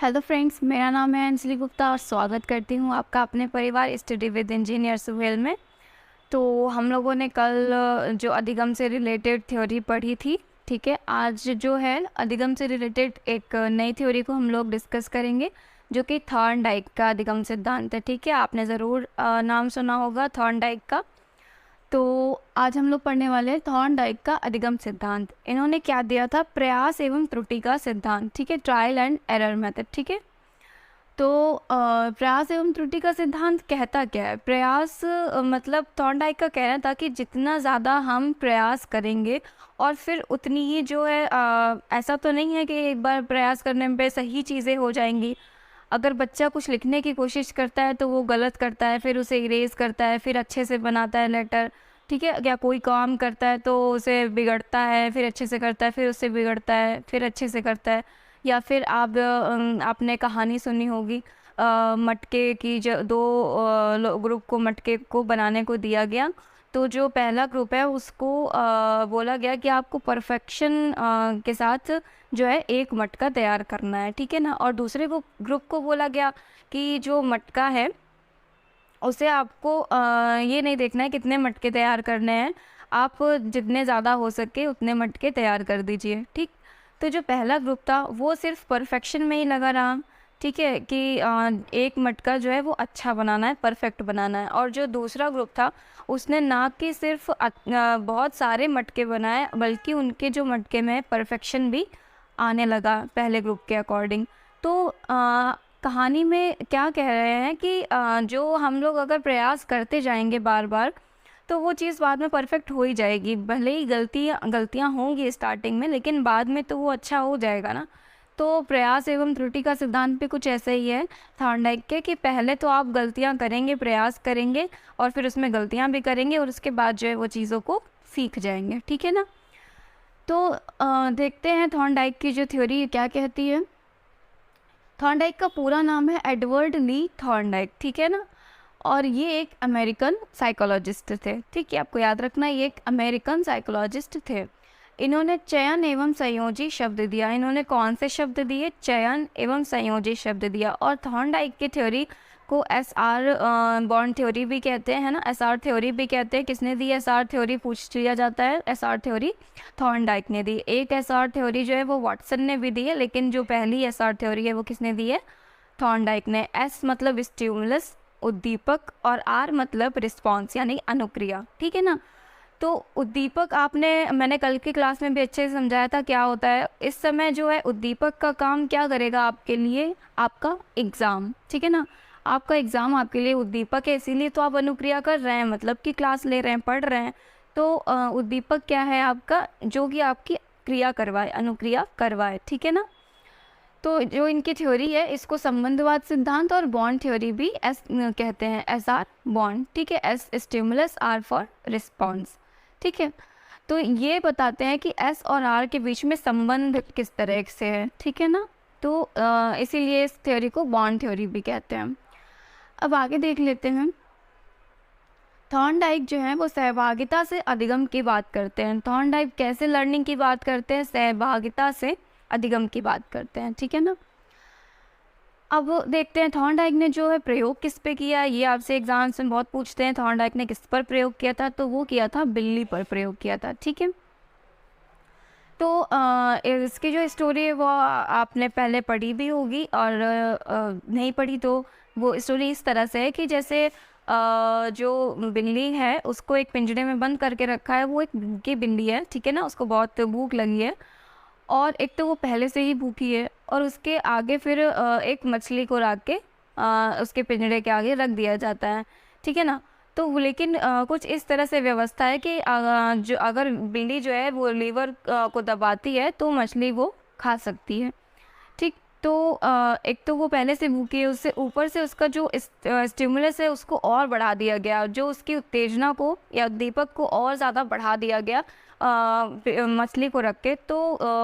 Hello friends, मेरा नाम है अंजलि गुप्ता और स्वागत करती हूँ आपका अपने परिवार स्टडी विद इंजीनियर सुहेल में। तो हम लोगों ने कल जो अधिगम से रिलेटेड थ्योरी पढ़ी थी, ठीक है। आज जो है अधिगम से रिलेटेड एक नई थ्योरी को हम लोग डिस्कस करेंगे, जो कि थॉर्नडाइक का अधिगम सिद्धांत है, ठीक है। आपने ज़रूर नाम सुना होगा थॉर्नडाइक का। तो आज हम लोग पढ़ने वाले हैं थॉर्नडाइक का अधिगम सिद्धांत। इन्होंने क्या दिया था? प्रयास एवं त्रुटि का सिद्धांत, ठीक है, ट्रायल एंड एरर मेथड, ठीक है। तो प्रयास एवं त्रुटि का सिद्धांत कहता क्या है? प्रयास मतलब थॉर्नडाइक का कहना था कि जितना ज़्यादा हम प्रयास करेंगे और फिर उतनी ही जो है ऐसा तो नहीं है कि एक बार प्रयास करने पे सही चीज़ें हो जाएंगी। अगर बच्चा कुछ लिखने की कोशिश करता है तो वो गलत करता है, फिर उसे इरेज करता है, फिर अच्छे से बनाता है लेटर, ठीक है। या कोई काम करता है तो उसे बिगड़ता है, फिर अच्छे से करता है, फिर उससे बिगड़ता है, फिर अच्छे से करता है। या फिर आपने कहानी सुनी होगी मटके की, जो दो ग्रुप को मटके को बनाने को दिया गया। तो जो पहला ग्रुप है उसको बोला गया कि आपको परफेक्शन के साथ जो है एक मटका तैयार करना है, ठीक है ना। और दूसरे ग्रुप को बोला गया कि जो मटका है उसे आपको ये नहीं देखना है कितने मटके तैयार करने हैं, आप जितने ज़्यादा हो सके उतने मटके तैयार कर दीजिए, ठीक। तो जो पहला ग्रुप था वो सिर्फ परफेक्शन में ही लगा रहा, ठीक है, कि एक मटका जो है वो अच्छा बनाना है, परफेक्ट बनाना है। और जो दूसरा ग्रुप था उसने ना कि सिर्फ बहुत सारे मटके बनाए, बल्कि उनके जो मटके में परफेक्शन भी आने लगा पहले ग्रुप के अकॉर्डिंग। तो कहानी में क्या कह रहे हैं कि जो हम लोग अगर प्रयास करते जाएंगे बार बार तो वो चीज़ बाद में परफेक्ट हो ही जाएगी। भले ही गलतियाँ होंगी स्टार्टिंग में, लेकिन बाद में तो वो अच्छा हो जाएगा ना। तो प्रयास एवं त्रुटि का सिद्धांत भी कुछ ऐसा ही है थॉर्नडाइक के, कि पहले तो आप गलतियाँ करेंगे, प्रयास करेंगे और फिर उसमें गलतियाँ भी करेंगे और उसके बाद जो है वो चीज़ों को सीख जाएंगे, ठीक है ना। तो देखते हैं थॉर्नडाइक की जो थ्योरी क्या कहती है। थॉर्नडाइक का पूरा नाम है एडवर्ड ली थॉर्नडाइक, ठीक है ना। और ये एक अमेरिकन साइकोलॉजिस्ट थे, ठीक है, आपको याद रखना ये एक अमेरिकन साइकोलॉजिस्ट थे। इन्होंने चयन एवं संयोजी शब्द दिया। इन्होंने कौन से शब्द दिए? चयन एवं संयोजी शब्द दिया। और थॉर्नडाइक की थ्योरी को एसआर बॉर्न थ्योरी भी कहते हैं ना, एसआर थ्योरी भी कहते हैं। किसने दी एसआर थ्योरी पूछ लिया जाता है। एसआर थ्योरी थॉर्नडाइक ने दी। एक एसआर थ्योरी जो है वो वाटसन ने भी दी है, लेकिन जो पहली एसआर थ्योरी है वो किसने दी है? थॉर्नडाइक ने। एस मतलब स्टिमुलस, उद्दीपक, और आर मतलब रिस्पॉन्स यानी अनुक्रिया, ठीक है ना। तो उद्दीपक मैंने कल की क्लास में भी अच्छे से समझाया था क्या होता है। इस समय जो है उद्दीपक का काम क्या करेगा आपके लिए? आपका एग्ज़ाम, ठीक है ना। आपका एग्ज़ाम आपके लिए उद्दीपक है, इसीलिए तो आप अनुक्रिया कर रहे हैं, मतलब कि क्लास ले रहे हैं, पढ़ रहे हैं। तो उद्दीपक क्या है आपका? जो कि आपकी क्रिया करवाए, अनुक्रिया करवाए, ठीक है ना। तो जो इनकी थ्योरी है इसको संबंधवाद सिद्धांत और बॉन्ड थ्योरी भी एस कहते हैं। एस आर बॉन्ड, ठीक है, S stimulus, R for response, ठीक है। तो ये बताते हैं कि एस और आर के बीच में संबंध किस तरह से है, ठीक है ना। तो इसीलिए इस थ्योरी को बॉन्ड थ्योरी भी कहते हैं। अब आगे देख लेते हैं। थॉर्नडाइक जो है वो सहभागिता से अधिगम की बात करते हैं। थॉर्नडाइक कैसे लर्निंग की बात करते हैं? सहभागिता से अधिगम की बात करते हैं, ठीक है ना। अब देखते हैं थॉर्नडाइक ने जो है प्रयोग किस पे किया। ये आपसे एग्जाम्स में बहुत पूछते हैं, थॉर्नडाइक ने किस पर प्रयोग किया था? तो वो किया था बिल्ली पर प्रयोग किया था, ठीक है। तो इसकी जो स्टोरी है वो आपने पहले पढ़ी भी होगी, और नहीं पढ़ी तो वो स्टोरी इस तरह से है कि जैसे जो बिल्ली है उसको एक पिंजरे में बंद करके रखा है। वो एक भूखी बिल्ली है, ठीक है ना, उसको बहुत भूख लगी है, और एक तो वो पहले से ही भूखी है, और उसके आगे फिर एक मछली को रख के उसके पिंजरे के आगे रख दिया जाता है, ठीक है ना। तो लेकिन कुछ इस तरह से व्यवस्था है कि जो अगर बिल्ली जो है वो लीवर को दबाती है तो मछली वो खा सकती है, ठीक। तो एक तो वो पहले से भूखी है, उससे ऊपर से उसका जो स्टिमुलस है उसको और बढ़ा दिया गया, जो उसकी उत्तेजना को या उद्दीपक को और ज़्यादा बढ़ा दिया गया मछली को रख के। तो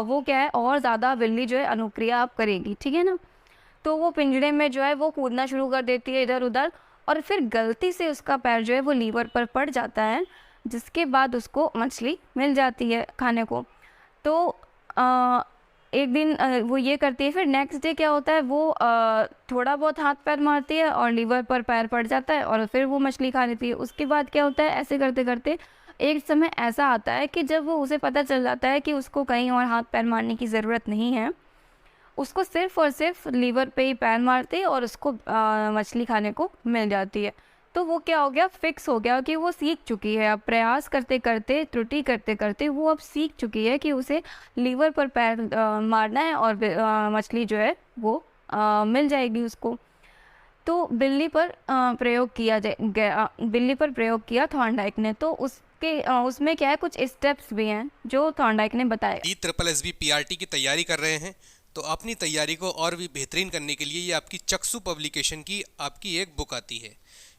वो क्या है, और ज़्यादा बिल्ली जो है अनुक्रिया आप करेगी, ठीक है ना। तो वो पिंजरे में जो है वो कूदना शुरू कर देती है इधर उधर, और फिर गलती से उसका पैर जो है वो लीवर पर पड़ जाता है, जिसके बाद उसको मछली मिल जाती है खाने को। तो एक दिन वो ये करती है, फिर नेक्स्ट डे क्या होता है, वो थोड़ा बहुत हाथ पैर मारती है और लीवर पर पैर पड़ जाता है और फिर वो मछली खा लेती है। उसके बाद क्या होता है, ऐसे करते करते एक समय ऐसा आता है कि जब वो उसे पता चल जाता है कि उसको कहीं और हाथ पैर मारने की ज़रूरत नहीं है, उसको सिर्फ़ और सिर्फ लीवर पे ही पैर मारते हैं और उसको मछली खाने को मिल जाती है। तो वो क्या हो गया, फिक्स हो गया कि वो सीख चुकी है। अब प्रयास करते करते, त्रुटि करते करते वो अब सीख चुकी है कि उसे लीवर पर पैर मारना है और मछली जो है वो मिल जाएगी उसको। तो बिल्ली पर प्रयोग किया गया, बिल्ली पर प्रयोग किया थॉर्नडाइक ने। तो उसमें क्या है, कुछ स्टेप्स भी हैं जो थॉर्नडाइक ने बताए। DSSB PRT की तैयारी कर रहे हैं तो अपनी तैयारी को और भी बेहतरीन करने के लिए ये आपकी चक्षु पब्लिकेशन की आपकी एक बुक आती है।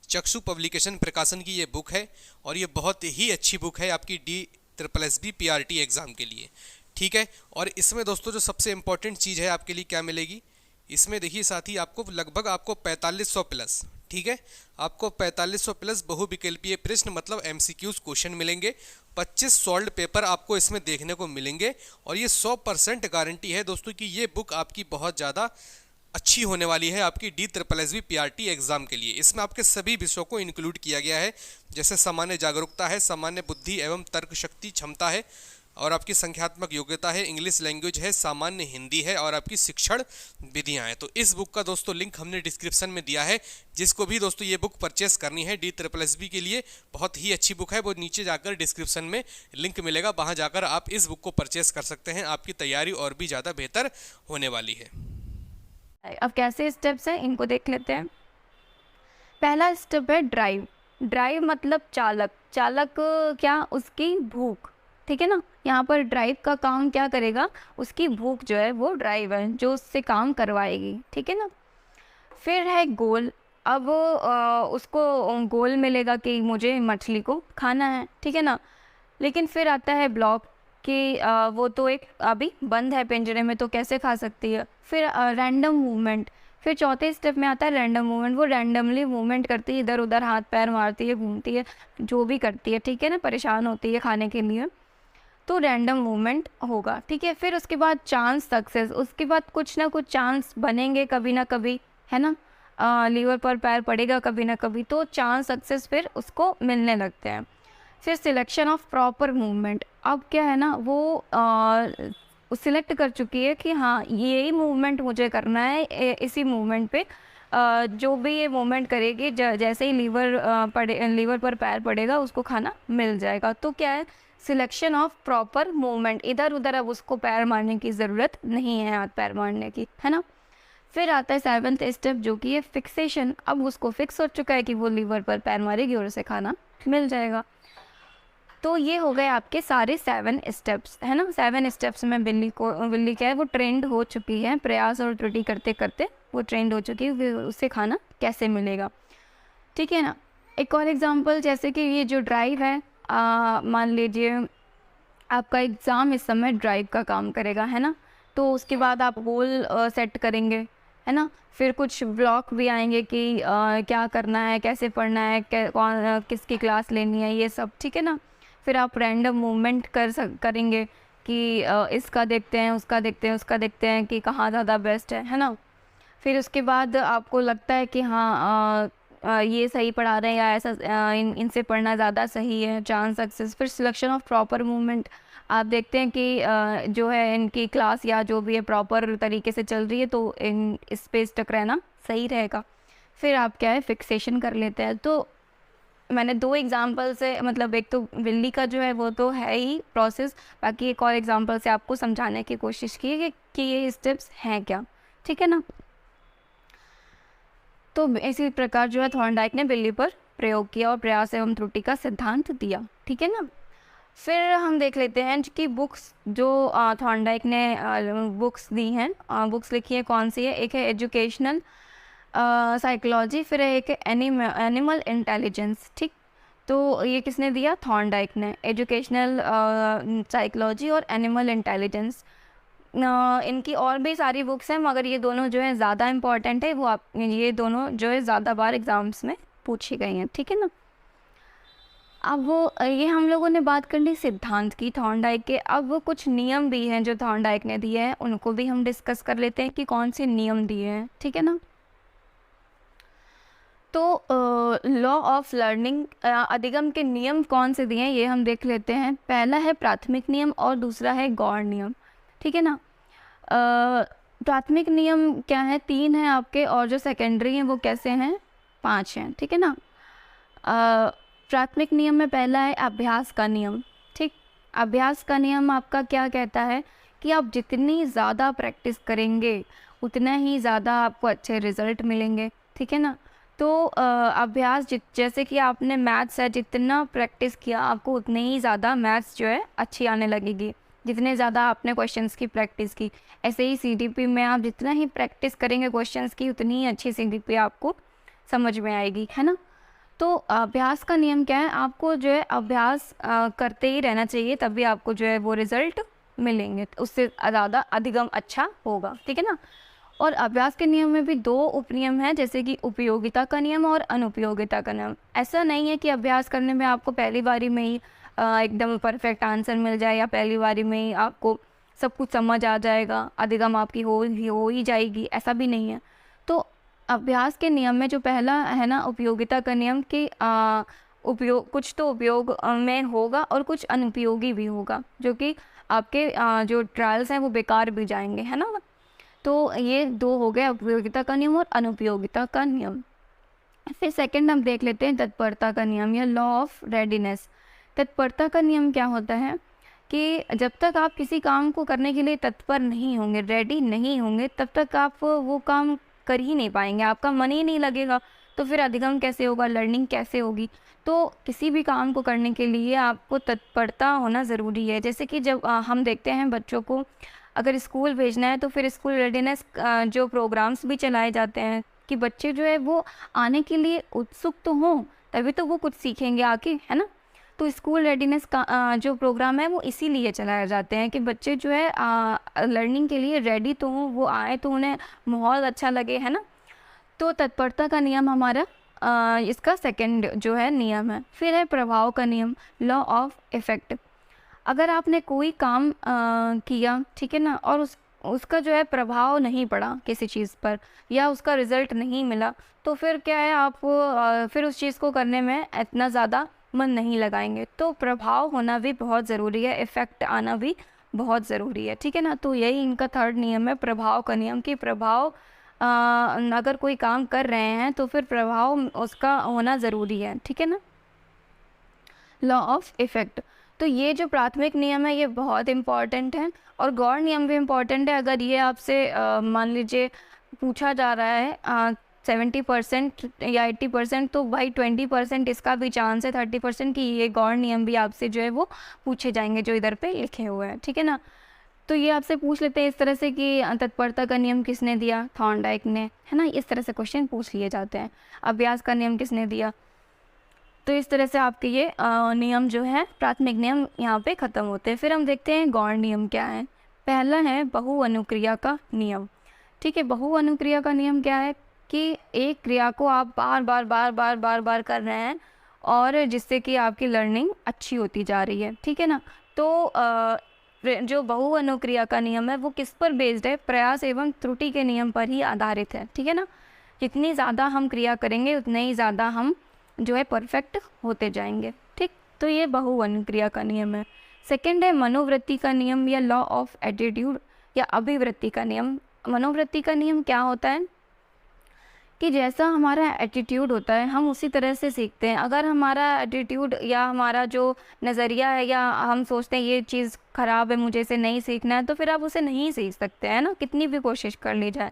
चक्षु पब्लिकेशन प्रकाशन की ये बुक है और ये बहुत ही अच्छी बुक है आपकी DSSB PRT एग्ज़ाम के लिए, ठीक है। और इसमें दोस्तों जो सबसे इम्पोर्टेंट चीज़ है आपके लिए क्या मिलेगी, इसमें देखिए साथी आपको लगभग आपको 4500 प्लस, ठीक है, आपको 4500 प्लस बहुविकल्पीय प्रश्न मतलब MCQs क्वेश्चन मिलेंगे। 25 सॉल्व्ड पेपर आपको इसमें देखने को मिलेंगे और ये 100% गारंटी है दोस्तों कि ये बुक आपकी बहुत ज़्यादा अच्छी होने वाली है आपकी DSSB PRT एग्ज़ाम के लिए। इसमें आपके सभी विषयों को इंक्लूड किया गया है, जैसे सामान्य जागरूकता है, सामान्य बुद्धि एवं तर्क शक्ति क्षमता है और आपकी संख्यात्मक योग्यता है, इंग्लिश लैंग्वेज है, सामान्य हिंदी है और आपकी शिक्षण विधियां हैं। तो इस बुक का दोस्तों लिंक हमने डिस्क्रिप्शन में दिया है। जिसको भी दोस्तों ये बुक परचेस करनी है DSSB के लिए, बहुत ही अच्छी बुक है, वो नीचे जाकर डिस्क्रिप्शन में लिंक मिलेगा, वहाँ जाकर आप इस बुक को परचेस कर सकते हैं। आपकी तैयारी और भी ज़्यादा बेहतर होने वाली है। अब कैसे स्टेप्स हैं इनको देख लेते हैं। पहला स्टेप है ड्राइव। ड्राइव मतलब चालक। चालक क्या, उसकी भूख, ठीक है ना। यहाँ पर ड्राइव का काम क्या करेगा, उसकी भूख जो है वो ड्राइव है जो उससे काम करवाएगी, ठीक है ना। फिर है गोल। अब उसको गोल मिलेगा कि मुझे मछली को खाना है, ठीक है ना। लेकिन फिर आता है ब्लॉक कि वो तो एक अभी बंद है पिंजरे में तो कैसे खा सकती है। फिर रैंडम मूवमेंट। फिर चौथे स्टेप में आता है रैंडम मूवमेंट। वो रैंडमली मूवमेंट करती है, इधर उधर हाथ पैर मारती है, घूमती है, जो भी करती है, ठीक है ना, परेशान होती है खाने के लिए, तो रैंडम मूवमेंट होगा, ठीक है। फिर उसके बाद चांस सक्सेस। उसके बाद कुछ ना कुछ चांस बनेंगे कभी ना कभी, है ना। लीवर पर पैर पड़ेगा कभी ना कभी, तो चांस सक्सेस फिर उसको मिलने लगते हैं। फिर सिलेक्शन ऑफ प्रॉपर मूवमेंट। अब क्या है ना, वो सिलेक्ट कर चुकी है कि हाँ यही मूवमेंट मुझे करना है, इसी मूवमेंट पे जो भी ये मूवमेंट करेगी, जैसे ही लीवर पर पैर पड़ेगा उसको खाना मिल जाएगा। तो क्या है, सिलेक्शन ऑफ प्रॉपर मूवमेंट। इधर उधर अब उसको पैर मारने की ज़रूरत नहीं है, हाथ पैर मारने की, है ना। फिर आता है 7th स्टेप जो कि है फिक्सेशन। अब उसको फिक्स हो चुका है कि वो लीवर पर पैर मारेगी और उसे खाना मिल जाएगा। तो ये हो गए आपके सारे 7 स्टेप्स, है ना। 7 स्टेप्स में बिल्ली क्या है, वो ट्रेंड हो चुकी है, प्रयास और त्रुटि करते करते वो ट्रेंड हो चुकी है, फिर उसे खाना कैसे मिलेगा, ठीक है ना। एक और एग्जांपल, जैसे कि ये जो ड्राइव है, मान लीजिए आपका एग्ज़ाम इस समय ड्राइव का काम करेगा, है ना। तो उसके बाद आप गोल सेट करेंगे, है ना। फिर कुछ ब्लॉक भी आएंगे कि क्या करना है, कैसे पढ़ना है, किसकी क्लास लेनी है, ये सब, ठीक है ना। फिर आप रैंडम मूवमेंट करेंगे कि इसका देखते हैं, उसका देखते हैं, उसका देखते हैं कि कहाँ ज़्यादा बेस्ट है ना। फिर उसके बाद आपको लगता है कि हाँ ये सही पढ़ा रहे हैं या ऐसा इनसे पढ़ना ज़्यादा सही है, चांस सक्सेस। फिर सिलेक्शन ऑफ प्रॉपर मूवमेंट। आप देखते हैं कि जो है इनकी क्लास या जो भी है प्रॉपर तरीके से चल रही है, तो इस पे स्टक रहना सही रहेगा। फिर आप क्या है, फिक्सेशन कर लेते हैं। तो मैंने 2 एग्जाम्पल से, मतलब एक तो बिल्ली का जो है वो तो है ही प्रोसेस, बाकी एक और एग्जाम्पल से आपको समझाने की कोशिश की है कि ये स्टेप्स हैं क्या, ठीक है ना। तो इसी प्रकार जो है थॉर्नडाइक ने बिल्ली पर प्रयोग किया और प्रयास एवं त्रुटि का सिद्धांत दिया, ठीक है ना। फिर हम देख लेते हैं कि बुक्स जो थॉर्नडाइक ने बुक्स दी हैं, बुक्स लिखी है कौन सी है। एक है एजुकेशनल साइकोलॉजी, फिर है एक एनिमल इंटेलिजेंस, ठीक। तो ये किसने दिया, थॉर्नडाइक ने, एजुकेशनल साइकोलॉजी और एनिमल इंटेलिजेंस। इनकी और भी सारी बुक्स हैं, मगर ये दोनों जो है ज़्यादा इम्पॉर्टेंट है, ये दोनों जो है ज़्यादा बार एग्ज़ाम्स में पूछी गई हैं, ठीक है ना। अब ये हम लोगों ने बात कर ली सिद्धांत की थॉर्नडाइक के। अब कुछ नियम भी हैं जो थॉर्नडाइक ने दिए हैं, उनको भी हम डिस्कस कर लेते हैं कि कौन से नियम दिए हैं, ठीक है ना। तो लॉ ऑफ लर्निंग, अधिगम के नियम कौन से दिए हैं ये हम देख लेते हैं। पहला है प्राथमिक नियम और दूसरा है गौण नियम, ठीक है ना। प्राथमिक नियम क्या है, 3 हैं आपके, और जो सेकेंडरी हैं वो कैसे हैं, 5 हैं, ठीक है ना। प्राथमिक नियम में पहला है अभ्यास का नियम, ठीक। अभ्यास का नियम आपका क्या कहता है कि आप जितनी ज़्यादा प्रैक्टिस करेंगे उतना ही ज़्यादा आपको अच्छे रिजल्ट मिलेंगे, ठीक है ना। तो अभ्यास जैसे कि आपने मैथ्स है, जितना प्रैक्टिस किया आपको उतने ही ज़्यादा मैथ्स जो है अच्छी आने लगेगी, जितने ज़्यादा आपने क्वेश्चंस की प्रैक्टिस की। ऐसे ही सीडीपी में आप जितना ही प्रैक्टिस करेंगे क्वेश्चंस की उतनी ही अच्छी सीडीपी आपको समझ में आएगी, है ना। तो अभ्यास का नियम क्या है, आपको जो है अभ्यास करते ही रहना चाहिए, तभी आपको जो है वो रिज़ल्ट मिलेंगे, उससे ज़्यादा अधिगम अच्छा होगा, ठीक है ना। और अभ्यास के नियम में भी 2 उपनियम हैं, जैसे कि उपयोगिता का नियम और अनुपयोगिता का नियम। ऐसा नहीं है कि अभ्यास करने में आपको पहली बारी में ही एकदम परफेक्ट आंसर मिल जाए, या पहली बारी में ही आपको सब कुछ समझ आ जाएगा, अधिगम आपकी हो ही जाएगी, ऐसा भी नहीं है। तो अभ्यास के नियम में जो पहला है ना उपयोगिता का नियम, कि उपयोग कुछ तो उपयोग में होगा और कुछ अनुपयोगी भी होगा, जो कि आपके जो ट्रायल्स हैं वो बेकार भी जाएंगे, है ना। तो ये 2 हो गए, उपयोगिता का नियम और अनुपयोगिता का नियम। फिर सेकंड हम देख लेते हैं तत्परता का नियम या लॉ ऑफ रेडीनेस। तत्परता का नियम क्या होता है कि जब तक आप किसी काम को करने के लिए तत्पर नहीं होंगे, रेडी नहीं होंगे, तब तक आप वो काम कर ही नहीं पाएंगे, आपका मन ही नहीं लगेगा, तो फिर अधिगम कैसे होगा, लर्निंग कैसे होगी। तो किसी भी काम को करने के लिए आपको तत्परता होना ज़रूरी है। जैसे कि जब हम देखते हैं बच्चों को अगर स्कूल भेजना है, तो फिर स्कूल रेडीनेस जो प्रोग्राम्स भी चलाए जाते हैं कि बच्चे जो है वो आने के लिए उत्सुक तो हों, तभी तो वो कुछ सीखेंगे आके, है ना। तो स्कूल रेडीनेस का जो प्रोग्राम है वो इसीलिए चलाए जाते हैं कि बच्चे जो है लर्निंग के लिए रेडी तो हों, वो आए तो उन्हें माहौल अच्छा लगे, है ना। तो तत्परता का नियम हमारा इसका सेकंड जो है नियम है। फिर है प्रभाव का नियम, लॉ ऑफ इफ़ेक्ट। अगर आपने कोई काम किया, ठीक है ना, और उसका जो है प्रभाव नहीं पड़ा किसी चीज़ पर, या उसका रिज़ल्ट नहीं मिला, तो फिर क्या है, आप फिर उस चीज़ को करने में इतना ज़्यादा मन नहीं लगाएंगे। तो प्रभाव होना भी बहुत ज़रूरी है, इफ़ेक्ट आना भी बहुत ज़रूरी है, ठीक है ना। तो यही इनका थर्ड नियम है, प्रभाव का नियम, कि प्रभाव अगर कोई काम कर रहे हैं तो फिर प्रभाव उसका होना ज़रूरी है, ठीक है ना। Law of effect. तो ये जो प्राथमिक नियम है ये बहुत इम्पॉर्टेंट है, और गौण नियम भी इम्पॉर्टेंट है। अगर ये आपसे मान लीजिए पूछा जा रहा है 70% या 80%, तो भाई 20% इसका भी चांस है, 30% की ये गौण नियम भी आपसे जो है वो पूछे जाएंगे, जो इधर पे लिखे हुए हैं, ठीक है ना। तो ये आपसे पूछ लेते हैं इस तरह से कि तत्परता का नियम किसने दिया, थॉर्नडाइक ने, है ना। इस तरह से क्वेश्चन पूछ लिए जाते हैं। अभ्यास का नियम किसने दिया, तो इस तरह से आपके ये नियम जो है प्राथमिक नियम यहाँ पे ख़त्म होते हैं। फिर हम देखते हैं गौण नियम क्या है। पहला है बहु अनुक्रिया का नियम, ठीक है। बहु अनुक्रिया का नियम क्या है कि एक क्रिया को आप बार बार बार बार बार बार कर रहे हैं, और जिससे कि आपकी लर्निंग अच्छी होती जा रही है, ठीक है ना। तो जो बहु अनुक्रिया का नियम है वो किस पर बेस्ड है, प्रयास एवं त्रुटि के नियम पर ही आधारित है, ठीक है ना। जितनी ज़्यादा हम क्रिया करेंगे उतने ही ज़्यादा हम जो है परफेक्ट होते जाएंगे, ठीक। तो ये बहु अनुक्रिया का नियम है। सेकंड है मनोवृत्ति का नियम या लॉ ऑफ एटीट्यूड या अभिवृत्ति का नियम। मनोवृत्ति का नियम क्या होता है कि जैसा हमारा एटीट्यूड होता है हम उसी तरह से सीखते हैं। अगर हमारा एटीट्यूड या हमारा जो नज़रिया है, या हम सोचते हैं ये चीज़ ख़राब है, मुझे इसे नहीं सीखना है, तो फिर आप उसे नहीं सीख सकते हैं ना, कितनी भी कोशिश कर ली जाए।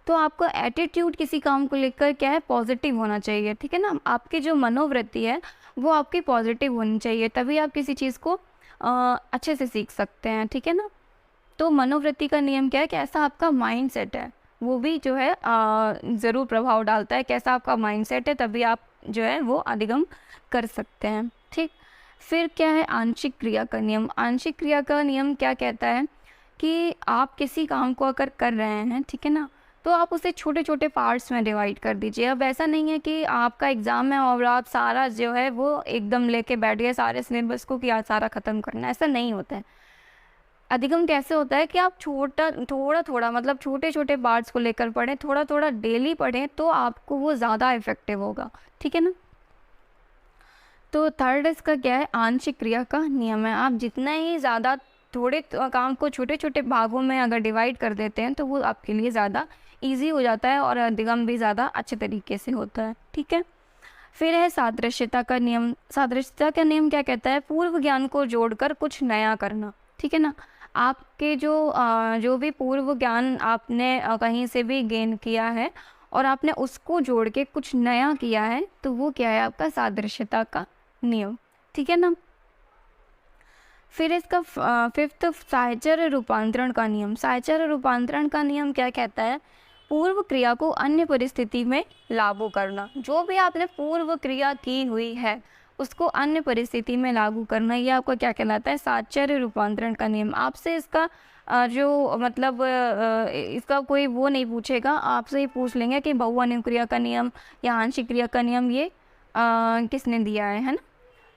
तो आपका एटीट्यूड किसी काम को लेकर क्या है, पॉजिटिव होना चाहिए, ठीक है ना। आपकी जो मनोवृत्ति है वो आपकी पॉजिटिव होनी चाहिए, तभी आप किसी चीज़ को अच्छे से सीख सकते हैं, ठीक है ना। तो मनोवृत्ति का नियम क्या है, कैसा आपका माइंड सेट है वो भी जो है ज़रूर प्रभाव डालता है। कैसा आपका माइंड सेट है तभी आप जो है वो अधिगम कर सकते हैं, ठीक। फिर क्या है आंशिक क्रिया का नियम। आंशिक क्रिया का नियम क्या कहता है कि आप किसी काम को अगर कर रहे हैं, ठीक है ना, तो आप उसे छोटे छोटे पार्ट्स में डिवाइड कर दीजिए। अब ऐसा नहीं है कि आपका एग्ज़ाम है और आप सारा जो है वो एकदम लेके बैठ गए सारे सिलेबस को कि आज सारा ख़त्म करना है, ऐसा नहीं होता है। अधिगम कैसे होता है कि आप थोड़ा थोड़ा मतलब छोटे छोटे पार्ट्स को लेकर पढ़ें, थोड़ा थोड़ा डेली पढ़ें, तो आपको वो ज़्यादा इफेक्टिव होगा, ठीक है ना। तो थर्ड इसका क्या है, आंशिक क्रिया का नियम है। आप जितना ही ज़्यादा काम को छोटे छोटे भागों में अगर डिवाइड कर देते हैं तो वो आपके लिए ज़्यादा इजी हो जाता है और अधिगम भी ज़्यादा अच्छे तरीके से होता है, ठीक है। फिर है सादृश्यता का नियम। सादृश्यता का नियम क्या कहता है, पूर्व ज्ञान को जोड़कर कुछ नया करना, ठीक है ना। आपके जो भी पूर्व ज्ञान आपने कहीं से भी गेन किया है और आपने उसको जोड़ के कुछ नया किया है, तो वो क्या है, आपका सादृश्यता का नियम, ठीक है ना। फिर इसका फिफ्थ साहचर्य रूपांतरण का नियम। साहचर्य रूपांतरण का नियम क्या कहता है, पूर्व क्रिया को अन्य परिस्थिति में लागू करना। जो भी आपने पूर्व क्रिया की हुई है उसको अन्य परिस्थिति में लागू करना, ये आपका क्या कहलाता है, साहचर्य रूपांतरण का नियम। आपसे इसका जो मतलब इसका कोई वो नहीं पूछेगा, आपसे ही पूछ लेंगे कि बहुअनुक्रिया का नियम या आंशिक क्रिया का नियम ये किसने दिया है ना।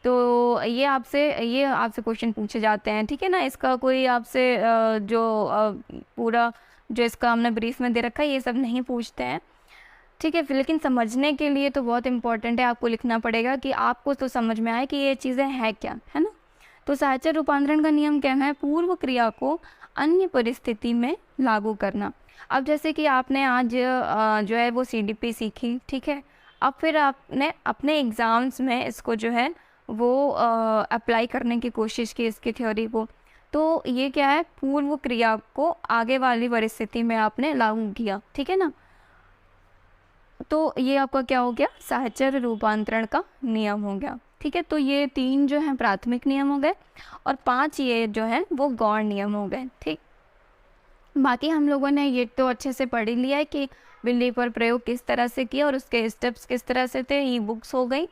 तो ये आपसे क्वेश्चन पूछे जाते हैं, ठीक है ना। इसका कोई आपसे पूरा जो इसका हमने ब्रीफ में दे रखा है ये सब नहीं पूछते हैं, ठीक है। फिर लेकिन समझने के लिए तो बहुत इंपॉर्टेंट है, आपको लिखना पड़ेगा कि आपको तो समझ में आए कि ये चीज़ें हैं क्या, है ना। तो साहचर्य रूपांतरण का नियम क्या है, पूर्व क्रिया को अन्य परिस्थिति में लागू करना। अब जैसे कि आपने आज जो है वो CDP सीखी, ठीक है। अब फिर आपने अपने एग्ज़ाम्स में इसको जो है वो अप्लाई करने की कोशिश की इसकी थ्योरी को, तो ये क्या है, पूर्व क्रिया को आगे वाली परिस्थिति में आपने लागू किया, ठीक है ना। तो ये आपका क्या हो गया, साहचर्य रूपांतरण का नियम हो गया, ठीक है। तो ये 3 जो है प्राथमिक नियम हो गए और 5 ये जो है वो गौण नियम हो गए, ठीक। बाकी हम लोगों ने ये तो अच्छे से पढ़ ही लिया है कि बिल्ली पर प्रयोग किस तरह से किया और उसके स्टेप्स किस तरह से थे, ई बुक्स हो गई।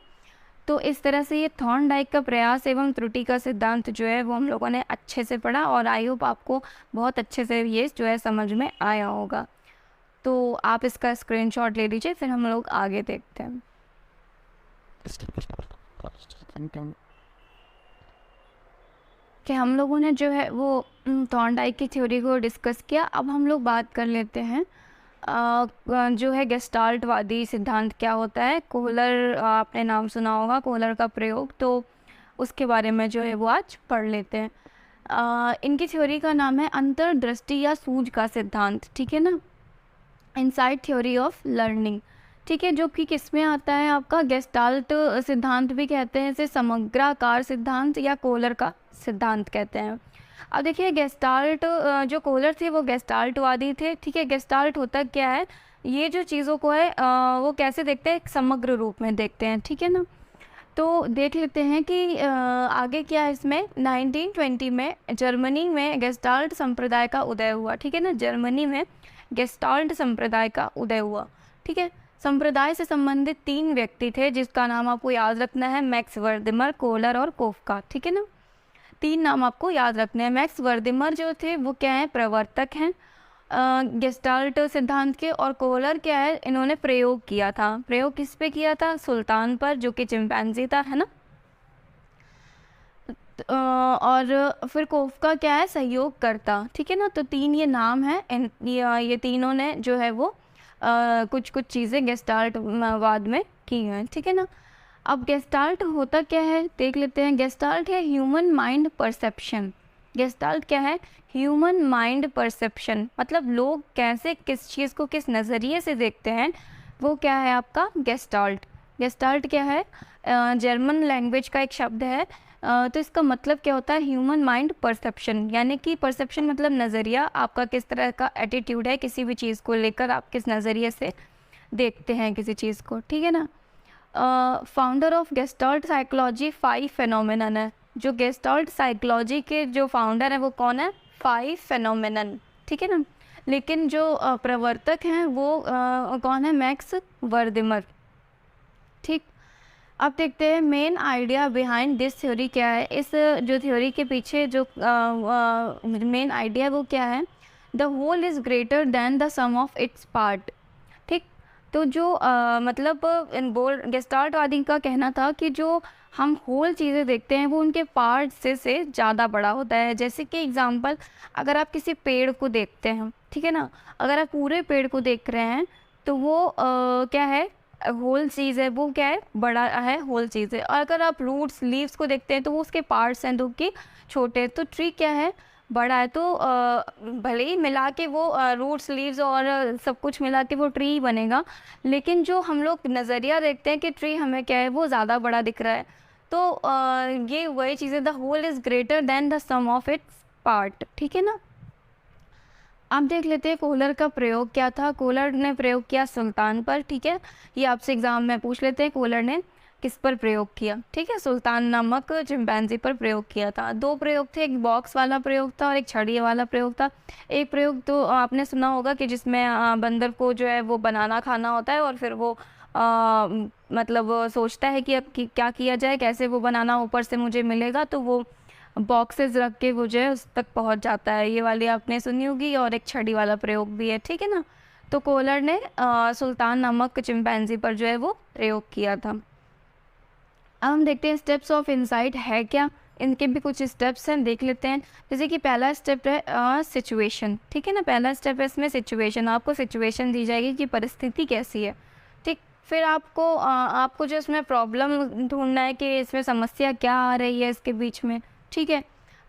तो इस तरह से ये थॉर्नडाइक का प्रयास एवं त्रुटि का सिद्धांत जो है वो हम लोगों ने अच्छे से पढ़ा और आई होप आपको बहुत अच्छे से ये जो है समझ में आया होगा। तो आप इसका स्क्रीनशॉट ले लीजिए, फिर हम लोग आगे देखते हैं। कि हम लोगों ने जो है वो थॉर्नडाइक की थ्योरी को डिस्कस किया। अब हम लोग बात कर लेते हैं जो है गेस्टाल्टवादी सिद्धांत क्या होता है। कोहलर, आपने नाम सुना होगा कोहलर का प्रयोग, तो उसके बारे में जो है वो आज पढ़ लेते हैं। इनकी थ्योरी का नाम है अंतर्दृष्टि या सूझ का सिद्धांत, ठीक है ना, इनसाइट थ्योरी ऑफ लर्निंग, ठीक है। जो कि किस में आता है, आपका गेस्टाल्ट सिद्धांत भी कहते हैं इसे, समग्राकार सिद्धांत या कोहलर का सिद्धांत कहते हैं। अब देखिए गेस्टाल्ट जो कोहलर थे वो गेस्टाल्टवादी थे, ठीक है। गेस्टाल्ट होता क्या है, ये जो चीज़ों को है वो कैसे देखते हैं, एक समग्र रूप में देखते हैं, ठीक है ना। तो देख लेते हैं कि आगे क्या है इसमें। 1920 में जर्मनी में गेस्टाल्ट संप्रदाय का उदय हुआ, ठीक है ना। जर्मनी में गेस्टाल्ट संप्रदाय का उदय हुआ, ठीक है। संप्रदाय से संबंधित 3 व्यक्ति थे जिसका नाम आपको याद रखना है, मैक्स वर्दिमर, कोहलर और कोफका, ठीक है ना। 3 नाम आपको याद रखने हैं। मैक्स वर्दिमर जो थे वो क्या है, प्रवर्तक हैं गेस्टाल्ट सिद्धांत के, और कोहलर क्या है, इन्होंने प्रयोग किया था। प्रयोग किस पे किया था, सुल्तान पर, जो कि चिंपैंजी था, है ना। और फिर कोफका क्या है, सहयोग करता, ठीक है ना। तो 3 ये नाम है, ये तीनों ने जो है वो कुछ कुछ चीज़ें गेस्टाल्ट वाद में की हैं, ठीक है ना। अब गेस्टाल्ट होता क्या है देख लेते हैं। गेस्टाल्ट है ह्यूमन माइंड परसेप्शन। गेस्टाल्ट क्या है, ह्यूमन माइंड परसेप्शन, मतलब लोग कैसे किस चीज़ को किस नज़रिए से देखते हैं, वो क्या है आपका गेस्टाल्ट। गेस्टाल्ट क्या है, जर्मन लैंग्वेज का एक शब्द है। तो इसका मतलब क्या होता है, ह्यूमन माइंड परसेप्शन, यानी कि परसेप्शन मतलब नज़रिया, आपका किस तरह का एटीट्यूड है किसी भी चीज़ को लेकर, आप किस नज़रिए से देखते हैं किसी चीज़ को, ठीक है ना। Founder of gestalt psychology 5 phenomenon है। जो गेस्टाल्ट साइकोलॉजी के जो फाउंडर हैं वो कौन है, 5 फेनोमेनन, ठीक है ना। लेकिन जो प्रवर्तक हैं वो कौन है, मैक्स वर्दिमर, ठीक। अब देखते हैं main idea behind this theory क्या है। इस जो थ्योरी के पीछे जो मेन आइडिया वो क्या है, the whole is greater than the sum of its part. ठीक, तो जो मतलब इन बोल गेस्टाल्टवादी का कहना था कि जो हम होल चीज़ें देखते हैं वो उनके पार्ट से ज़्यादा बड़ा होता है। जैसे कि एग्जांपल, अगर आप किसी पेड़ को देखते हैं, ठीक है ना, अगर आप पूरे पेड़ को देख रहे हैं तो वो क्या है, होल चीज़ है, वो क्या है, बड़ा है, होल चीज़ है। और अगर आप रूट्स लीव्स को देखते हैं तो वो उसके पार्ट्स हैं जो कि छोटे हैं। तो ट्री क्या है, बड़ा है। तो भले ही मिला के वो रूट्स लीव्स और सब कुछ मिला के वो ट्री बनेगा, लेकिन जो हम लोग नज़रिया देखते हैं कि ट्री हमें क्या है, वो ज़्यादा बड़ा दिख रहा है। तो ये वही चीज़ है, the whole is greater than the sum of its part. ठीक है ना। अब देख लेते हैं कोहलर का प्रयोग क्या था। कोहलर ने प्रयोग किया सुल्तान पर। ठीक है, ये आपसे एग्जाम में पूछ लेते हैं कोहलर ने किस पर प्रयोग किया। ठीक है, सुल्तान नामक चिंपैंजी पर प्रयोग किया था। दो प्रयोग थे, एक बॉक्स वाला प्रयोग था और एक छड़ी वाला प्रयोग था। एक प्रयोग तो आपने सुना होगा कि जिसमें बंदर को जो है वो बनाना खाना होता है और फिर वो मतलब सोचता है कि अब क्या किया जाए, कैसे वो बनाना ऊपर से मुझे मिलेगा, तो वो बॉक्सेस रख के वो जो है उस तक पहुंच जाता है। ये वाली आपने सुनी होगी। और एक छड़ी वाला प्रयोग भी है। ठीक है ना। तो कोहलर ने सुल्तान नामक चिंपैंजी पर जो है वो प्रयोग किया था। अब हम देखते हैं स्टेप्स ऑफ इनसाइट है क्या। इनके भी कुछ स्टेप्स हैं, देख लेते हैं। जैसे कि पहला स्टेप है सिचुएशन। ठीक है ना, पहला स्टेप है इसमें सिचुएशन। आपको सिचुएशन दी जाएगी कि परिस्थिति कैसी है। ठीक, फिर आपको जो इसमें प्रॉब्लम ढूंढना है कि इसमें समस्या क्या आ रही है इसके बीच में। ठीक है,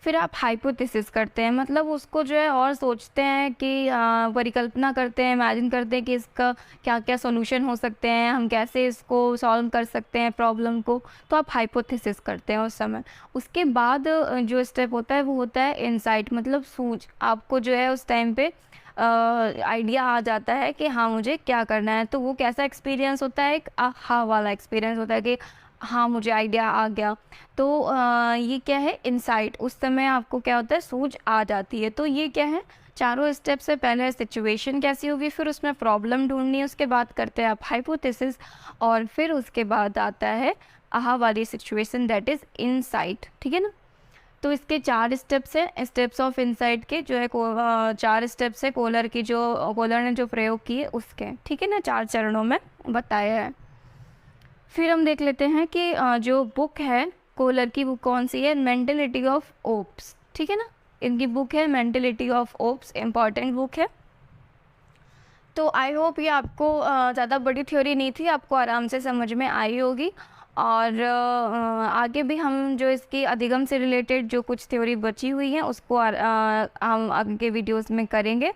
फिर आप हाइपोथेसिस करते हैं, मतलब उसको जो है और सोचते हैं कि परिकल्पना करते हैं, इमेजिन करते हैं कि इसका क्या क्या सॉल्यूशन हो सकते हैं, हम कैसे इसको सॉल्व कर सकते हैं प्रॉब्लम को। तो आप हाइपोथेसिस करते हैं उस समय। उसके बाद जो स्टेप होता है वो होता है इनसाइट, मतलब सूझ। आपको जो है उस टाइम पे आइडिया आ जाता है कि हाँ मुझे क्या करना है। तो वो कैसा एक्सपीरियंस होता है, एक आहा वाला एक्सपीरियंस होता है कि हाँ मुझे आइडिया आ गया। तो ये क्या है, इनसाइट। उस समय आपको क्या होता है, सूझ आ जाती है। तो ये क्या है, चारों स्टेप से पहले सिचुएशन कैसी होगी, फिर उसमें प्रॉब्लम ढूंढनी है, उसके बाद करते हैं आप हाइपोथेसिस, और फिर उसके बाद आता है आहा वाली सिचुएशन, दैट इज़ इनसाइट। ठीक है ना। तो इसके 4 स्टेप्स हैं, स्टेप्स ऑफ इनसाइट के जो है 4 स्टेप्स है कोहलर ने जो प्रयोग किए उसके। ठीक है ना, 4 चरणों में बताया है। फिर हम देख लेते हैं कि जो बुक है कोहलर की, वो कौन सी है, मेंटलिटी ऑफ ओप्स। ठीक है ना, इनकी बुक है mentality of ops, important book है। तो आई होप ये आपको ज़्यादा बड़ी थ्योरी नहीं थी, आपको आराम से समझ में आई होगी। और आगे भी हम जो इसकी अधिगम से रिलेटेड जो कुछ थ्योरी बची हुई हैं उसको हम आगे वीडियोस में करेंगे।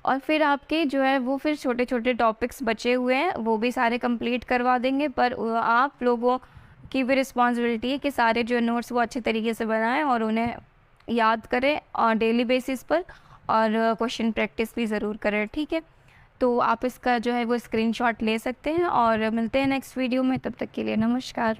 और फिर आपके जो है वो फिर छोटे छोटे टॉपिक्स बचे हुए हैं वो भी सारे कंप्लीट करवा देंगे। पर आप लोगों की भी रिस्पॉन्सिबिलिटी है कि सारे जो नोट्स वो अच्छे तरीके से बनाएं और उन्हें याद करें और डेली बेसिस पर, और क्वेश्चन प्रैक्टिस भी ज़रूर करें। ठीक है, तो आप इसका जो है वो स्क्रीनशॉट ले सकते हैं। और मिलते हैं नेक्स्ट वीडियो में, तब तक के लिए नमस्कार।